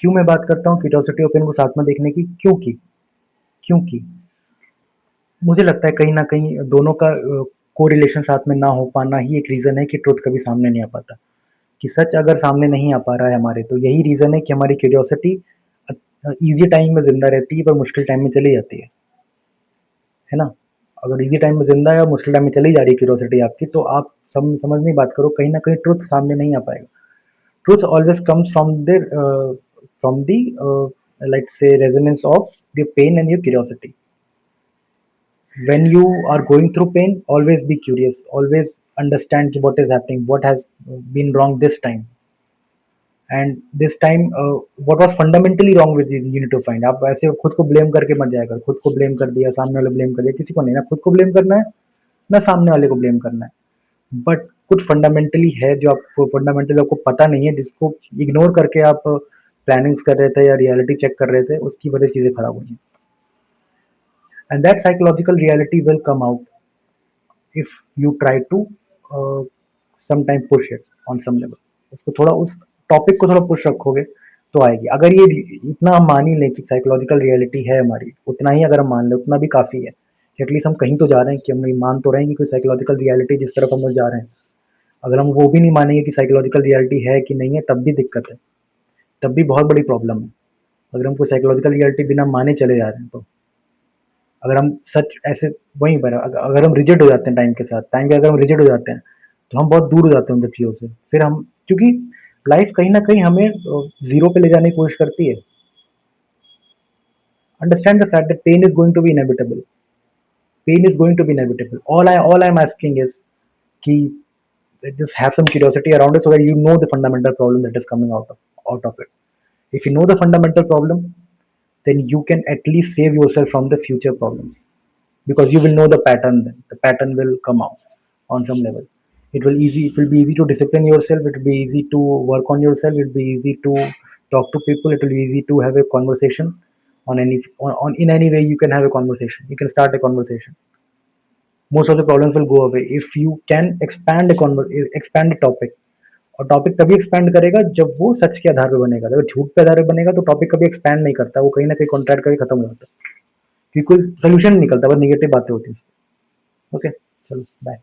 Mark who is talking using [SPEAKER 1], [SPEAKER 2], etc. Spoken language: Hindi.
[SPEAKER 1] क्यों मैं बात करता हूँ क्यूरियोसिटी और पेन को साथ में देखने की? क्योंकि मुझे लगता है कहीं न कहीं दोनों का कोरिलेशन साथ में ना हो पाना ही एक रीज़न है कि ट्रुथ कभी सामने नहीं आ पाता। कि सच अगर सामने नहीं आ पा रहा है हमारे, तो यही रीज़न है कि हमारी क्यूरियोसिटी ईज़ी टाइम में ज़िंदा रहती है पर मुश्किल टाइम में चली जाती है ना? अगर ईज़ी टाइम में ज़िंदा है और मुश्किल टाइम में चली जा रही है क्यूरियोसिटी आपकी, तो आप समझने की बात करो, कहीं न कहीं ट्रुथ सामने नहीं आ पाएगा। Truth always comes from the let's say resonance of the pain and your curiosity. When you are going through pain, always be curious, always understand what is happening, what has been wrong this time, and this time what was fundamentally wrong with you, you need to find. आप ऐसे खुद को ब्लेम करके मत जाया कर, खुद को ब्लेम कर दिया, सामने वाले ब्लेम कर दिया, किसी को नहीं, ना खुद को ब्लेम करना है ना सामने वाले को ब्लेम करना है। बट कुछ फंडामेंटली है जो आपको फंडामेंटली आपको पता नहीं है, जिसको इग्नोर करके आप प्लानिंग्स कर रहे थे या रियलिटी चेक कर रहे थे, उसकी वजह चीज़ें खराब हुई हैं। And that psychological reality will come out if you try to some time push it on some level. उसको थोड़ा, उस टॉपिक को थोड़ा पुश रखोगे तो आएगी। अगर ये इतना हम मान ही लें कि साइकोलॉजिकल रियलिटी है हमारी, उतना ही अगर हम मान लें, उतना भी काफ़ी है कि एटलीस्ट हम कहीं तो जा रहे हैं, कि हम मान तो रहे हैं कि कोई साइकोलॉजिकल रियलिटी जिस तरफ हम लोग जा रहे हैं। अगर हम वो भी नहीं मानेंगे कि साइकोलॉजिकल रियलिटी है कि नहीं है, तब भी दिक्कत है, तब भी बहुत बड़ी प्रॉब्लम है। अगर हम कोई साइकोलॉजिकल रियलिटी बिना माने चले जा रहे हैं, तो अगर हम सच ऐसे वहीं पर अगर हम रिजिड हो जाते हैं टाइम के साथ, टाइम के अगर हम रिजिड हो जाते हैं, तो हम बहुत दूर हो जाते हैं उन सब चीज़ों से। फिर हम, क्योंकि लाइफ कहीं ना कहीं हमें ज़ीरो पे ले जाने की कोशिश करती है। Understand the fact that pain is going to be inevitable, pain is going to be inevitable. All I am asking is कि just have some curiosity around it so that you know the fundamental problem that is coming out of it. If you know the fundamental problem, then you can at least save yourself from the future problems, because you will know the pattern. Then the pattern will come out on some level. It will be easy to discipline yourself, it will be easy to work on yourself, it will be easy to talk to people, it will be easy to have a conversation on in any way you can have a conversation, you can start a conversation. Most of the problems will go away if you can expand a topic. और टॉपिक तभी एक्सपैंड करेगा जब वो सच के आधार पे बनेगा। अगर झूठ पे आधार पे बनेगा तो टॉपिक कभी एक्सपैंड नहीं करता, वो कहीं ना कहीं कॉन्ट्रैक्ट करके खत्म हो जाता है, क्योंकि कोई सोल्यूशन नहीं निकलता, बस निगेटिव बातें होती हैं। ओके, चलो बाय।